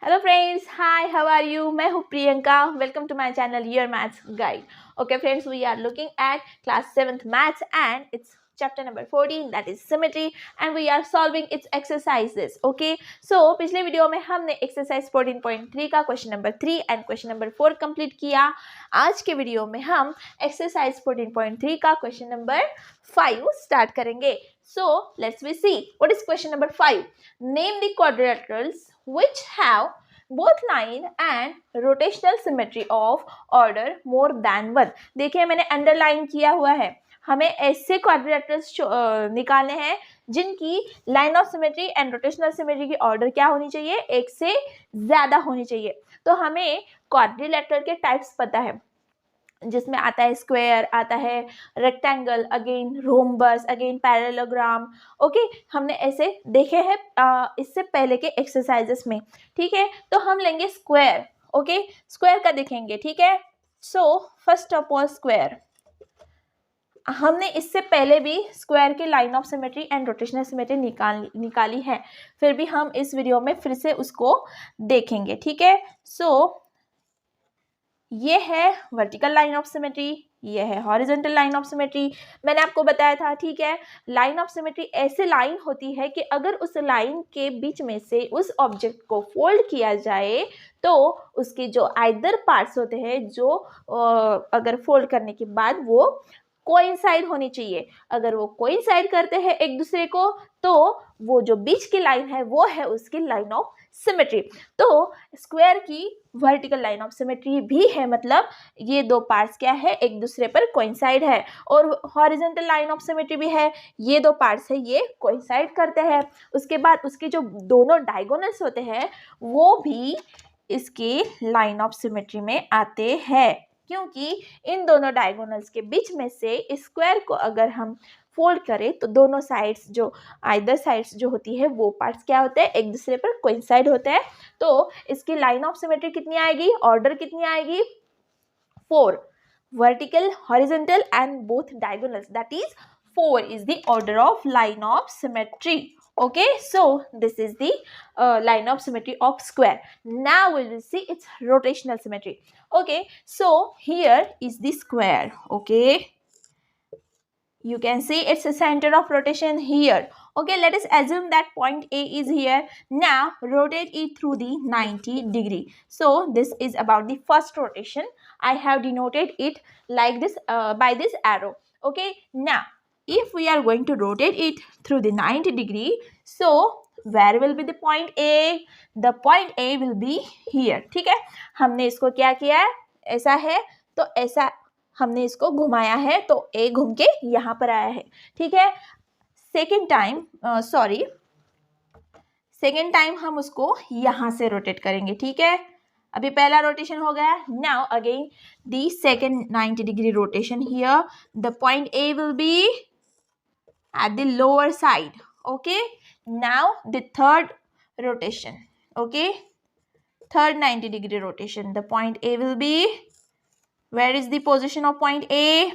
Hello friends, hi, how are you? मैं हूँ Priyanka. Welcome to my channel your maths guide. Okay friends, we are looking at class 7th maths and it's chapter number 14, that is symmetry, and we are solving its exercises. Okay, so पिछले video में हमने exercise 14.3 का question number 3 and question number 4 complete किया. आज के video में हम exercise 14.3 का क्वेश्चन नंबर 5 स्टार्ट करेंगे. So let's we see what is question number 5. Name the quadrilaterals which have both line and rotational symmetry of order more than 1. देखिए मैंने underline किया हुआ है. हमें ऐसे क्वाड्रिलेटरल्स निकालने हैं जिनकी line of symmetry and rotational symmetry की ऑर्डर क्या होनी चाहिए, एक से ज्यादा होनी चाहिए. तो हमें क्वाड्रिलेटरल के टाइप्स पता है, जिसमें आता है स्क्वायर, आता है rectangle, again rhombus, again parallelogram. Okay, हमने ऐसे देखे हैं इससे पहले के एक्सरसाइजेस में. ठीक है, तो हम लेंगे स्क्वायर. ओके, स्क्वायर का देखेंगे. ठीक है, so first of all square. हमने इससे पहले भी स्क्वायर के line of symmetry and rotational symmetry निकाली है, फिर भी हम इस वीडियो में फिर से उसको देखेंगे. ठीक है, सो ये है वर्टिकल लाइन ऑफ सिमेट्री, ये है हॉरिजॉन्टल लाइन ऑफ सिमेट्री. मैंने आपको बताया था. ठीक है, लाइन ऑफ सिमेट्री ऐसे लाइन होती है कि अगर उस लाइन के बीच में से उस ऑब्जेक्ट को फोल्ड किया जाए तो उसके जो आइदर पार्ट्स होते हैं जो अगर फोल्ड करने के बाद वो कोइंसाइड होनी चाहिए. अगर वो कोइंसाइड करते हैं एक दूसरे को तो वो जो बीच की लाइन है वो है उसकी लाइन ऑफ सिमेट्री. तो स्क्वायर की वर्टिकल लाइन ऑफ सिमेट्री भी है, मतलब ये दो पार्ट्स क्या है, एक दूसरे पर कोइंसाइड है. और हॉरिजॉन्टल लाइन ऑफ सिमेट्री भी है, ये दो पार्ट्स है ये कोइंसाइड करते हैं. उसके बाद उसके जो दोनों डायगोनल्स होते हैं वो भी इसकी लाइन ऑफ सिमेट्री में आते हैं, क्योंकि इन दोनों डायगोनल्स के बीच में से स्क्वायर को अगर हम फोल्ड करें तो दोनों साइड्स जो आइदर साइड्स जो होती है वो पार्ट्स क्या होते हैं, एक दूसरे पर कोइंसाइड होते हैं. तो इसकी लाइन ऑफ सिमेट्री कितनी आएगी, ऑर्डर कितनी आएगी, 4. Vertical, horizontal and both diagonals, that is 4 is the order of line of symmetry. Okay, so this is the line of symmetry of square. Now we will see its rotational symmetry. Okay, so here is the square. Okay, you can see its center of rotation here. Okay, let us assume that point A is here. Now rotate it through the 90 degree. So this is about the first rotation. I have denoted it like this by this arrow. Okay, now if we are going to rotate it through the 90 degree, so where will be the point A? The point A will be here. ठीक है, हमने इसको क्या किया है, ऐसा है तो ऐसा हमने इसको घुमाया है तो A घूम के यहाँ पर आया है. ठीक है, सेकेंड टाइम हम उसको यहाँ से रोटेट करेंगे. ठीक है, अभी पहला रोटेशन हो गया. Now again the second 90 degree rotation here. The point A will be at the lower side. Okay, now the third rotation. Okay, third 90 degree rotation. The point A will be, where is the position of point A?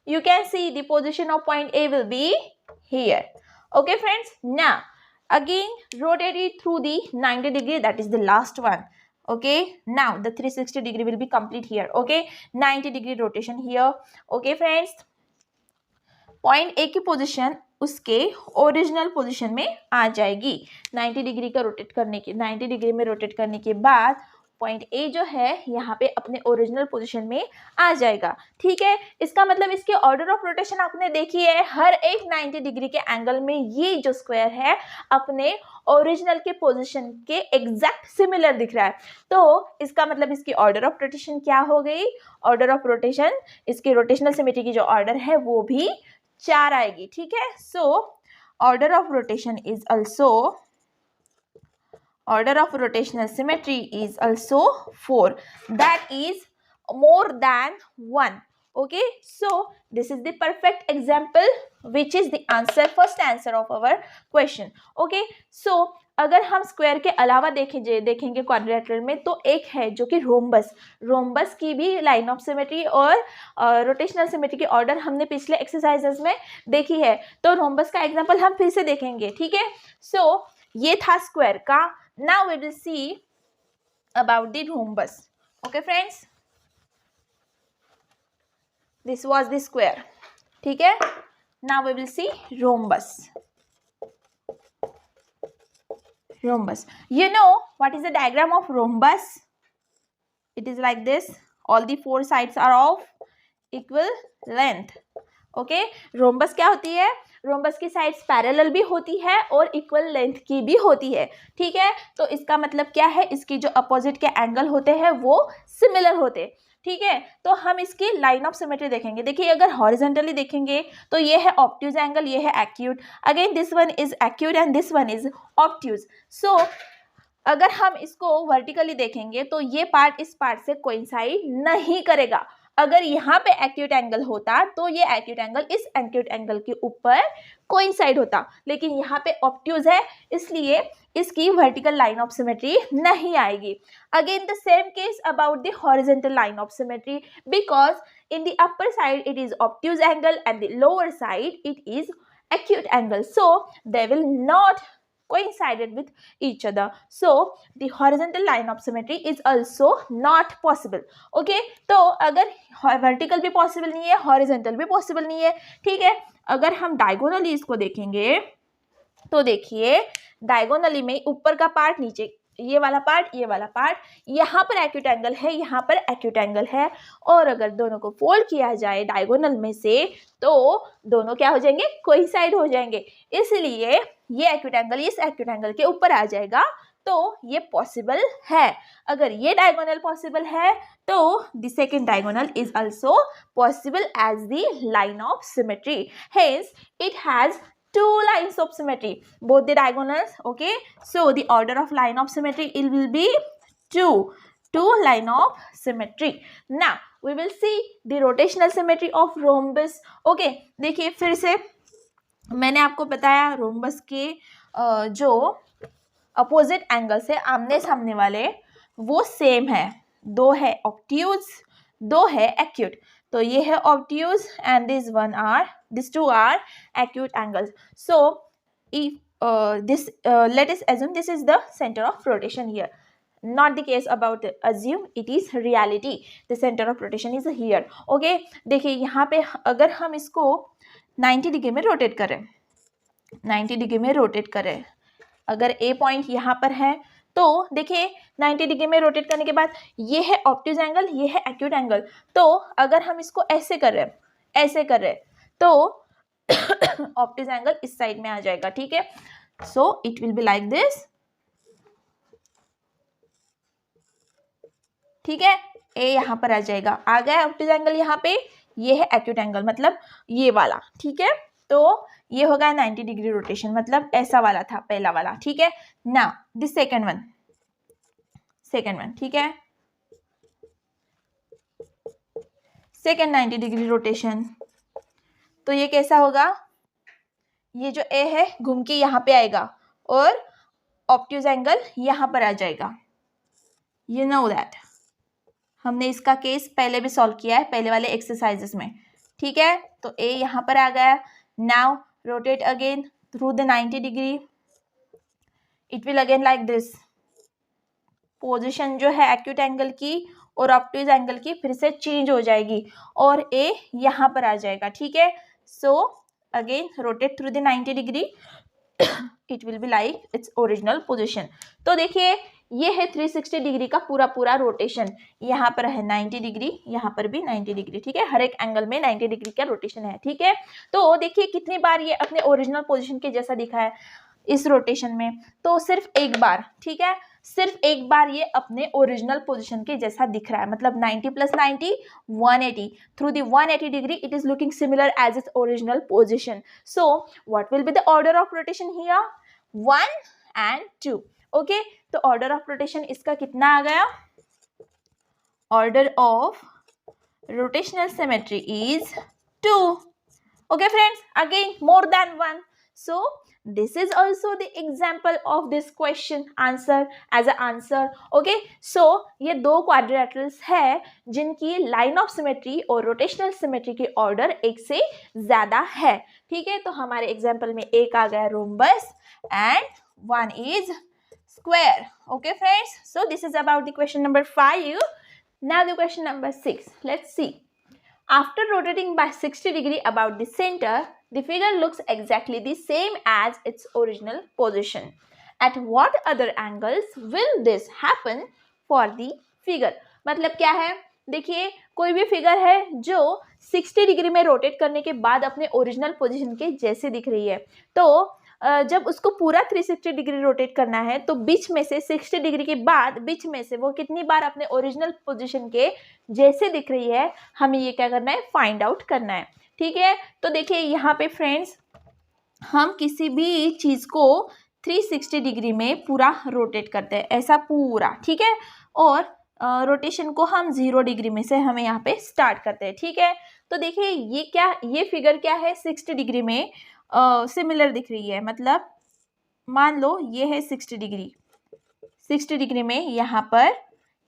You can see the position of point A will be here. Okay friends, now again rotate it through the 90 degree, that is the last one. Okay, now the 360 degree will be complete here. Okay, 90 degree rotation here. Okay friends, point A की position उसके original position में आ जाएगी. 90 degree का rotate करने के 90 degree में rotate करने के बाद पॉइंट ए जो है यहाँ पे अपने ओरिजिनल पोजीशन में आ जाएगा. ठीक है, इसका मतलब इसके ऑर्डर ऑफ रोटेशन आपने देखी है. हर एक 90 डिग्री के एंगल में ये जो स्क्वायर है अपने ओरिजिनल के पोजीशन के एग्जैक्ट सिमिलर दिख रहा है. तो इसका मतलब इसकी ऑर्डर ऑफ रोटेशन क्या हो गई, ऑर्डर ऑफ रोटेशन, इसकी रोटेशनल सिमेट्री की जो ऑर्डर है वो भी 4 आएगी. ठीक है, so order of rotation is also, order of rotational symmetry is also 4, that is more than 1. Okay, so this is the perfect example which is the answer, first answer of our question. Okay, so अगर हम square के अलावा देखेंगे quadrilateral में तो एक है जो कि रोम्बस की भी लाइन ऑफ सिमेट्री और रोटेशनल सिमेट्री की ऑर्डर हमने पिछले एक्सरसाइजेस में देखी है. तो रोम्बस का एग्जांपल हम फिर से देखेंगे. ठीक है, सो ये था स्क्वायर का. Now we will see about the rhombus. Okay friends, this was the square. ठीक है, now we will see rhombus. Rhombus, you know what is the diagram of rhombus? It is like this. All the four sides are of equal length. Okay, rhombus क्या होती है? Rhombus की sides parallel भी होती है और equal length की भी होती है. ठीक है, तो इसका मतलब क्या है? इसकी जो अपोजिट के एंगल होते हैं वो सिमिलर होते हैं. ठीक है, तो हम इसकी लाइन ऑफ सिमेट्री देखेंगे. देखिए, अगर हॉरिजॉन्टली देखेंगे तो ये है ऑब्ट्यूज एंगल, ये है acute. Again this one is acute and this one is obtuse. So अगर हम इसको वर्टिकली देखेंगे तो ये पार्ट इस पार्ट से कोइंसाइड नहीं करेगा. अगर यहाँ पे एक्यूट एंगल होता तो ये एक्यूट एंगल इस एक्यूट एंगल के ऊपर कोइंसाइड होता, लेकिन यहाँ पे ऑब्ट्यूज है इसलिए इसकी वर्टिकल लाइन ऑफ सिमेट्री नहीं आएगी. Again the same case about the horizontal line of symmetry, because in the upper side it is obtuse angle and the lower side it is acute angle, so they will not coincided with each other, so the horizontal line of symmetry is also not possible. okay, तो अगर vertical भी possible नहीं है, horizontal भी possible नहीं है. ठीक है, अगर हम diagonally इसको देखेंगे तो देखिए diagonally में ऊपर का पार्ट, नीचे ये वाला पार्ट, ये वाला पार्ट, यहाँ पर एक्यूट एंगल है, यहाँ पर एक्यूट एंगल है, और अगर दोनों को फोल्ड किया जाए डायगोनल में से तो दोनों क्या हो जाएंगे? कोइंसाइड हो जाएंगे. इसलिए ये एक्यूट एंगल इस एक्यूट एंगल के ऊपर आ जाएगा, तो ये पॉसिबल है. अगर ये डायगोनल पॉसिबल है तो the second diagonal is also possible as the line of symmetry. Hence it has two lines of symmetry, both the diagonals. okay, so the order of line of symmetry it will be two line of symmetry. Now we will see the rotational symmetry of rhombus. okay, देखिए फिर से मैंने आपको बताया rhombus के जो opposite angle से आमने सामने वाले वो सेम है. दो है ऑब्ट्यूज, दो है एक्यूट. तो ये है obtuse and these two are acute angles. So if let us assume this is the center of rotation here. Not the case about assume, it is reality. The center of rotation is here. okay, देखिए यहाँ पे अगर हम इसको 90 degree में rotate करें, 90 degree में rotate करें, अगर A पॉइंट यहाँ पर है तो देखिए 90 डिग्री में रोटेट करने के बाद ये है ऑब्ट्यूज एंगल, ये है एक्यूट एंगल. तो अगर हम इसको ऐसे करें तो ऑब्ट्यूज एंगल इस साइड में आ जाएगा. ठीक है, so it will be like this. ठीक है, ए यहाँ पर आ जाएगा, आ गया ऑब्ट्यूज एंगल यहाँ पे, ये है एक्यूट एंगल मतलब ये वाला. ठीक है, तो ये होगा 90 डिग्री रोटेशन, मतलब ऐसा वाला था पहला वाला. ठीक है, नाउ दिस सेकंड वन. ठीक है, सेकंड 90 डिग्री रोटेशन. तो ये कैसा होगा? ये जो ए है घूम के यहाँ पे आएगा और ऑब्ट्यूज एंगल यहाँ पर आ जाएगा. यू नो दैट हमने इसका केस पहले भी सॉल्व किया है पहले वाले एक्सरसाइजेस में. ठीक है, तो ए यहाँ पर आ गया. Now rotate again through the 90 degree. it will again like this. Position जो है एक्यूट एंगल की और ऑब्ट्यूज एंगल की फिर से चेंज हो जाएगी और ए यहाँ पर आ जाएगा. ठीक है, so again rotate through the 90 degree. It will be like it's original position. तो देखिए ये है 360 डिग्री का पूरा रोटेशन. यहाँ पर है 90 डिग्री, यहाँ पर भी 90 डिग्री. ठीक है, हर एक एंगल में 90 डिग्री का रोटेशन है. ठीक है, तो देखिए कितनी बार ये अपने ओरिजिनल पोजीशन के जैसा दिखा है इस रोटेशन में. तो सिर्फ एक बार. ठीक है, सिर्फ एक बार ये अपने ओरिजिनल पोजीशन के जैसा दिख रहा है, मतलब 90 + 90 180. Through the 180 degree it is looking similar as its original position. So what will be the order of rotation here? 1 and 2. Okay, तो ऑर्डर ऑफ रोटेशन इसका कितना आ गया? Order of rotational symmetry is 2. Okay friends, again more than 1. So this is also the example of this question answer as an answer. okay, so ये दो quadrilaterals है जिनकी line of symmetry और rotational symmetry के order एक से ज़्यादा है. ठीक है, तो हमारे example में एक आ गया rhombus and one is square. Okay friends, so this is about the question number 5. Now the question number 6. Let's see. After rotating by 60 degree about the center, the figure looks exactly the same as its original position. At what other angles will this happen for the figure? मतलब क्या है, देखिए कोई भी figure है जो 60 degree में rotate करने के बाद अपने ओरिजिनल पोजीशन के जैसे दिख रही है, तो जब उसको पूरा 360 डिग्री रोटेट करना है तो बीच में से 60 डिग्री के बाद बीच में से वो कितनी बार अपने ओरिजिनल पोजीशन के जैसे दिख रही है, हमें ये क्या करना है, फाइंड आउट करना है. ठीक है, तो देखिए यहाँ पे फ्रेंड्स हम किसी भी चीज़ को 360 डिग्री में पूरा रोटेट करते हैं, ऐसा पूरा. ठीक है, और रोटेशन को हम 0 डिग्री में से हमें यहाँ पे स्टार्ट करते हैं. ठीक है, तो देखिए ये फिगर क्या है, 60 डिग्री में सिमिलर दिख रही है. मतलब मान लो ये है 60 डिग्री में यहाँ पर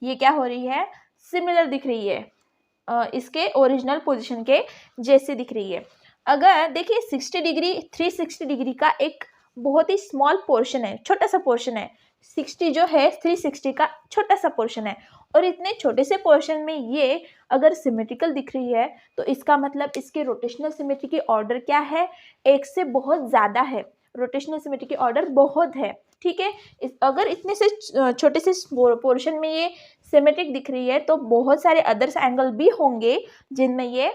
ये क्या हो रही है, सिमिलर दिख रही है, इसके ओरिजिनल पोजीशन के जैसे दिख रही है. अगर देखिए 60 डिग्री 360 डिग्री का एक बहुत ही स्मॉल पोर्शन है, छोटा सा पोर्शन है. 60 जो है 360 का छोटा सा पोर्शन है, और इतने छोटे से पोर्शन में ये अगर सिमेट्रिकल दिख रही है तो इसका मतलब इसके रोटेशनल सिमेट्री की ऑर्डर क्या है, एक से बहुत ज़्यादा है. रोटेशनल सिमेट्री की ऑर्डर बहुत है. ठीक है, अगर इतने से छोटे से पोर्शन में ये सिमेट्रिक दिख रही है तो बहुत सारे अदर्स एंगल भी होंगे जिनमें ये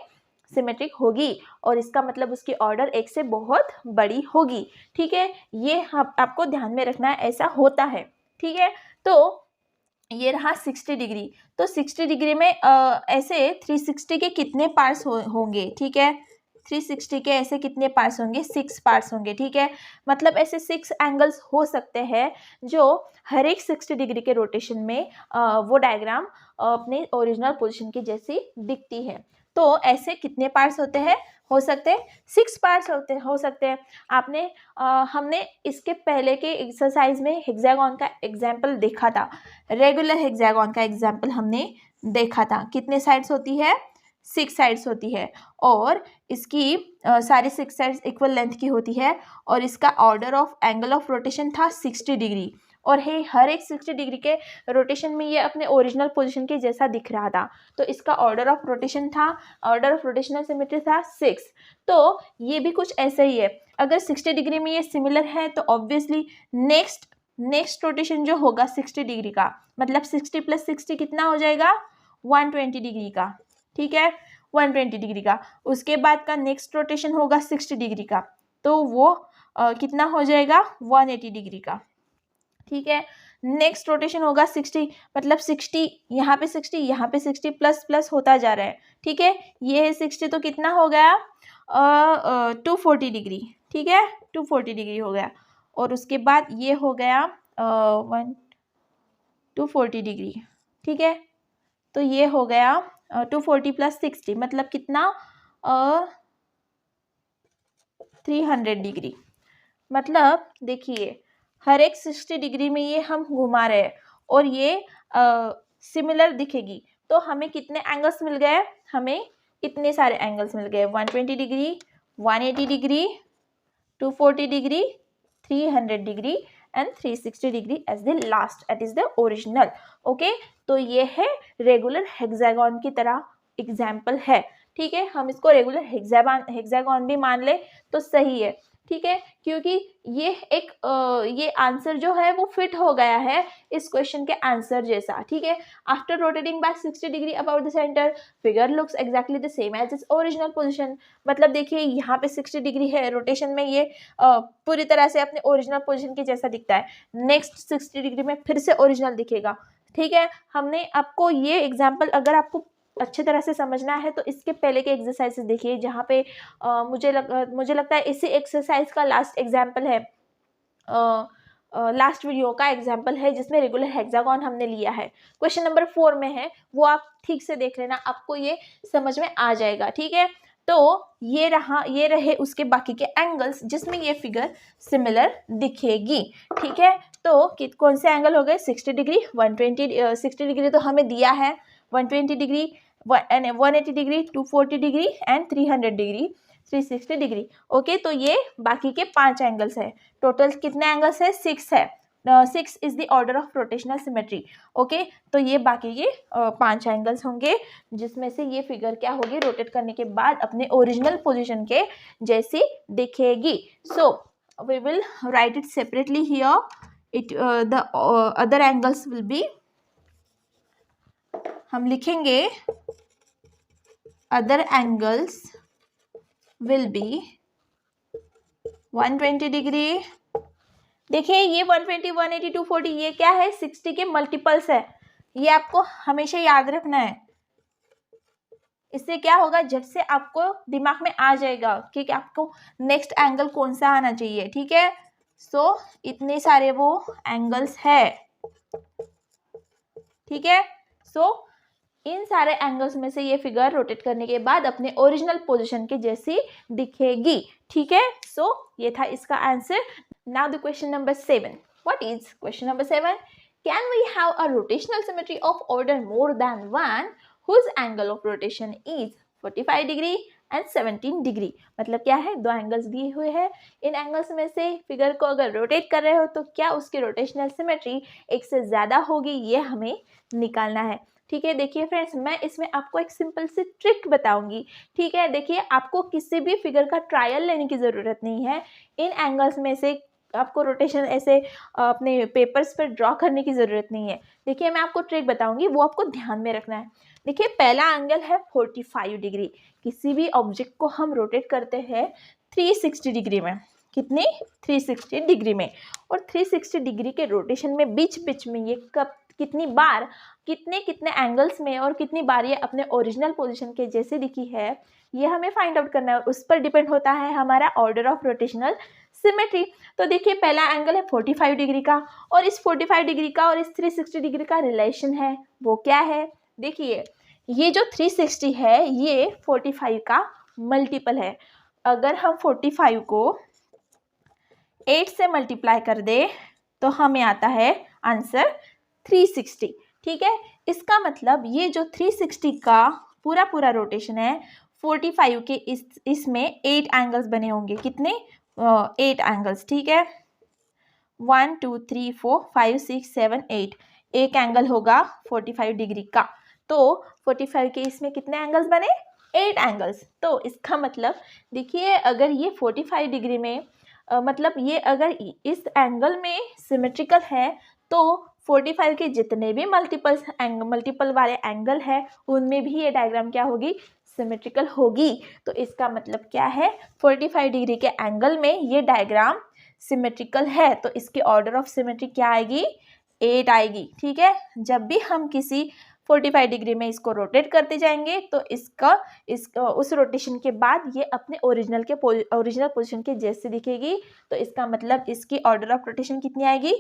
सिमेट्रिक होगी, और इसका मतलब उसकी ऑर्डर एक से बहुत बड़ी होगी. ठीक है, ये आपको ध्यान में रखना है, ऐसा होता है. ठीक है, तो ये रहा 60 डिग्री. तो 60 डिग्री में ऐसे 360 के कितने पार्ट्स होंगे. ठीक है, 360 के ऐसे कितने पार्ट्स होंगे, 6 पार्ट्स होंगे. ठीक है, मतलब ऐसे 6 एंगल्स हो सकते हैं जो हर एक 60 डिग्री के रोटेशन में वो डायग्राम अपने ओरिजिनल पोजीशन की जैसी दिखती है. तो ऐसे कितने पार्ट्स होते हैं, हो सकते हैं 6 पार्ट्स हो सकते हैं. हमने इसके पहले के एक्सरसाइज में हेक्सागन का एग्जाम्पल देखा था, रेगुलर हेक्सागन का एग्जाम्पल हमने देखा था. कितने साइड्स होती है, 6 साइड्स होती है, और इसकी सारी 6 साइड्स इक्वल लेंथ की होती है, और इसका order of angle of rotation था 60 डिग्री, और हर एक 60 डिग्री के रोटेशन में ये अपने ओरिजिनल पोजीशन के जैसा दिख रहा था. तो इसका ऑर्डर ऑफ रोटेशन था, ऑर्डर ऑफ रोटेशनल सिमेट्री था 6. तो ये भी कुछ ऐसा ही है. अगर 60 डिग्री में ये सिमिलर है तो ऑब्वियसली नेक्स्ट रोटेशन जो होगा 60 डिग्री का, मतलब 60 + 60 कितना हो जाएगा, 120 डिग्री का. ठीक है, 120 डिग्री का. उसके बाद का नेक्स्ट रोटेशन होगा 60 डिग्री का, तो वो कितना हो जाएगा, 180 डिग्री का. ठीक है, नेक्स्ट रोटेशन होगा 60, मतलब 60 यहाँ पे 60 यहाँ पे 60 प्लस प्लस होता जा रहा है. ठीक है, ये है 60 तो कितना हो गया, 240 डिग्री. ठीक है, 240 डिग्री हो गया. और उसके बाद ये हो गया 240 डिग्री. ठीक है, तो ये हो गया 240 + 60 मतलब कितना, 300 डिग्री. मतलब देखिए हर एक 60 डिग्री में ये हम घुमा रहे हैं और ये सिमिलर दिखेगी. तो हमें कितने एंगल्स मिल गए, हमें इतने सारे एंगल्स मिल गए, 120 degree, 180 degree, 240 degree, 300 degree and 360 degree as the last, it is the original. Okay, तो ये है रेगुलर हेक्सागन की तरह एग्जाम्पल है. ठीक है, हम इसको रेगुलर हेक्सागन भी मान ले तो सही है. ठीक है, क्योंकि ये आंसर जो है वो फिट हो गया है इस क्वेश्चन के आंसर जैसा. ठीक है, after rotating by 60 degree about the centre figure looks exactly the same as its original position. मतलब देखिए यहाँ पे 60 डिग्री है, रोटेशन में ये पूरी तरह से अपने ओरिजिनल पोजीशन के जैसा दिखता है. नेक्स्ट 60 डिग्री में फिर से ओरिजिनल दिखेगा. ठीक है, हमने आपको ये एग्जाम्पल अगर आपको अच्छे तरह से समझना है तो इसके पहले के एक्सरसाइजेस देखिए, जहाँ पे मुझे लगता है इसी एक्सरसाइज का लास्ट एग्जाम्पल है, लास्ट वीडियो का एग्जाम्पल है जिसमें रेगुलर हेक्सागन हमने लिया है. क्वेश्चन नंबर 4 में है, वो आप ठीक से देख लेना, आपको ये समझ में आ जाएगा. ठीक है, तो ये रहे उसके बाकी के एंगल्स जिसमें ये फिगर सिमिलर दिखेगी. ठीक है, तो कौन से एंगल हो गए, 60 डिग्री, 120 60 डिग्री तो हमें दिया है, 120 degree, 180 degree, 240 degree and 300 degree, 360 degree. Okay, तो ये बाकी के 5 एंगल्स है. टोटल कितने एंगल्स है, 6 है. 6 is the order of rotational symmetry. Okay, तो ये बाकी के 5 एंगल्स होंगे जिसमें से ये फिगर क्या होगी, रोटेट करने के बाद अपने ओरिजिनल पोजीशन के जैसी दिखेगी। So we will write it separately here, it the other angles will be, हम लिखेंगे other angles will be 120 degree. देखिए ये 120, 180, 240 ये क्या है, 60 के मल्टीपल्स है, ये आपको हमेशा याद रखना है। इससे क्या होगा, झट से आपको दिमाग में आ जाएगा कि आपको नेक्स्ट एंगल कौन सा आना चाहिए। ठीक है, सो इतने सारे वो एंगल्स है। ठीक है, सो इन सारे एंगल्स में से ये फिगर रोटेट करने के बाद अपने ओरिजिनल पोजीशन के जैसी दिखेगी। ठीक है, सो ये था इसका answer. Now the question number 7. What is question number 7? Can we have a rotational symmetry of order more than 1 whose angle of rotation is 45 degree and 17 degree. मतलब क्या है, दो एंगल्स दिए हुए हैं, इन एंगल्स में से फिगर को अगर रोटेट कर रहे हो तो क्या उसकी रोटेशनल सिमेट्री एक से ज़्यादा होगी, ये हमें निकालना है। ठीक है, देखिए फ्रेंड्स, मैं इसमें आपको एक सिंपल सी ट्रिक बताऊंगी। ठीक है, देखिए आपको किसी भी फिगर का ट्रायल लेने की ज़रूरत नहीं है, इन एंगल्स में से आपको रोटेशन ऐसे अपने पेपर्स पर ड्रॉ करने की ज़रूरत नहीं है। देखिए मैं आपको ट्रिक बताऊंगी, वो आपको ध्यान में रखना है। देखिए पहला एंगल है 45 डिग्री, किसी भी ऑब्जेक्ट को हम रोटेट करते हैं 360 डिग्री में, कितनी 360 डिग्री में, और 360 डिग्री के रोटेशन में बीच बीच में ये कब कितनी बार कितने एंगल्स में और कितनी बार ये अपने ओरिजिनल पोजीशन के जैसे दिखी है, ये हमें फाइंड आउट करना है, और उस पर डिपेंड होता है हमारा ऑर्डर ऑफ रोटेशनल सिमेट्री। तो देखिए पहला एंगल है 45 डिग्री का, और इस 45 डिग्री का और इस 360 डिग्री का रिलेशन है, वो क्या है, देखिए ये जो 360 है ये 45 का मल्टीपल है। अगर हम 45 को 8 से मल्टीप्लाई कर दे तो हमें आता है आंसर 360। ठीक है, इसका मतलब ये जो 360 का पूरा रोटेशन है 45 के इसमें 8 एंगल्स बने होंगे, कितने 8 एंगल्स। ठीक है, 1 2 3 4 5 6 7 8, एक एंगल होगा 45 डिग्री का, तो 45 के इसमें कितने एंगल्स बने, 8 एंगल्स। तो इसका मतलब देखिए अगर ये 45 डिग्री में मतलब ये अगर इस एंगल में सिमेट्रिकल है तो 45 के जितने भी मल्टीपल वाले एंगल है उनमें भी ये डायग्राम क्या होगी, सिमेट्रिकल होगी। तो इसका मतलब क्या है, 45 डिग्री के एंगल में ये डायग्राम सिमेट्रिकल है, तो इसकी ऑर्डर ऑफ सिमेट्री क्या आएगी, 8 आएगी। ठीक है, जब भी हम किसी 45 डिग्री में इसको रोटेट करते जाएंगे तो इसका उस रोटेशन के बाद ये अपने ओरिजिनल पोजीशन के जैसे दिखेगी। तो इसका मतलब इसकी ऑर्डर ऑफ रोटेशन कितनी आएगी,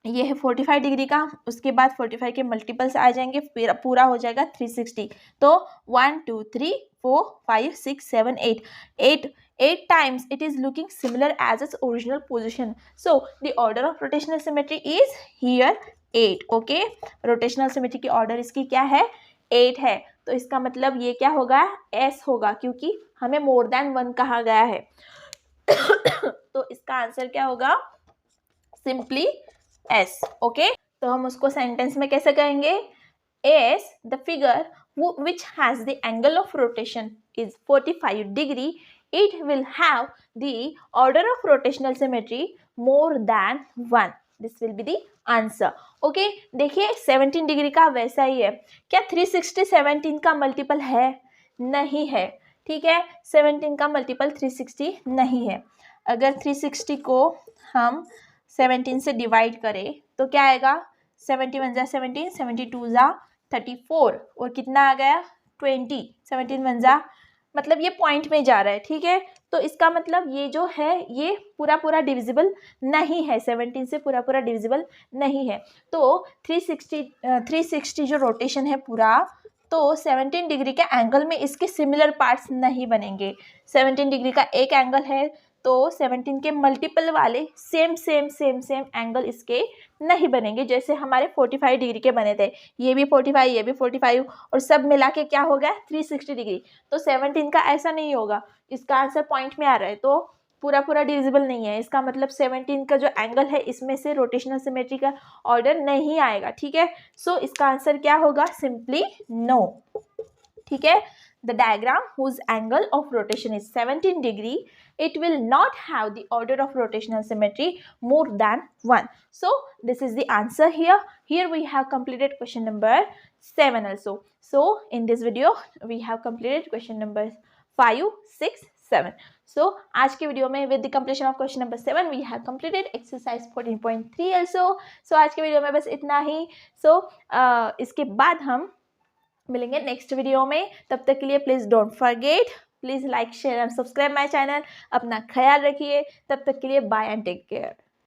ये है 45 डिग्री का, उसके बाद 45 के मल्टीपल्स आ जाएंगे, पूरा हो जाएगा 360। तो 1 2 3 4 5 6 7 8 times it is looking similar as its original position. So the order of rotational symmetry is here 8. Okay, rotational symmetry की ऑर्डर इसकी क्या है, 8 है। तो इसका मतलब ये क्या होगा, S होगा, क्योंकि हमें मोर देन 1 कहा गया है। तो इसका आंसर क्या होगा, सिंपली S। ओके, तो हम उसको सेंटेंस में कैसे कहेंगे, as the figure which has the angle of rotation is 45 degree, it will have the order of rotational symmetry more than 1. This will be the answer. Okay, देखिए 17 degree का वैसा ही है, क्या 360 17 का मल्टीपल है, नहीं है। ठीक है, 17 का मल्टीपल 360 नहीं है। अगर 360 को हम 17 से डिवाइड करें तो क्या आएगा, 71 जा 17, 72 जा 34, और कितना आ गया 20, 17 1 जा, मतलब ये पॉइंट में जा रहा है। ठीक है, तो इसका मतलब ये जो है ये पूरा डिविजिबल नहीं है, 17 से पूरा डिविजिबल नहीं है। तो 360 जो रोटेशन है पूरा, तो 17 डिग्री के एंगल में इसके सिमिलर पार्ट्स नहीं बनेंगे। 17 डिग्री का एक एंगल है तो 17 के मल्टीपल वाले सेम एंगल इसके नहीं बनेंगे, जैसे हमारे 45 डिग्री के बने थे, ये भी 45 ये भी 45 और सब मिला के क्या हो गया 360 डिग्री। तो 17 का ऐसा नहीं होगा, इसका आंसर पॉइंट में आ रहा है, तो पूरा पूरा डिविजिबल नहीं है, इसका मतलब 17 का जो एंगल है इसमें से रोटेशनल सिमेट्री का ऑर्डर नहीं आएगा, ठीक है। सो इसका आंसर क्या होगा, सिंपली नो, ठीक है। The diagram whose angle of rotation is 17 degree, it will not have the order of rotational symmetry more than 1. So this is the answer here. Here we have completed question number 7 also. So in this video we have completed question number 5, 6, 7. So आज के video में with the completion of question number 7 we have completed exercise 14.3 also. So आज के video में बस इतना ही. So इसके बाद हम मिलेंगे नेक्स्ट वीडियो में. तब तक के लिए please don't forget, please like share and subscribe my channel. अपना ख्याल रखिए. तब तक के लिए बाय एंड टेक केयर.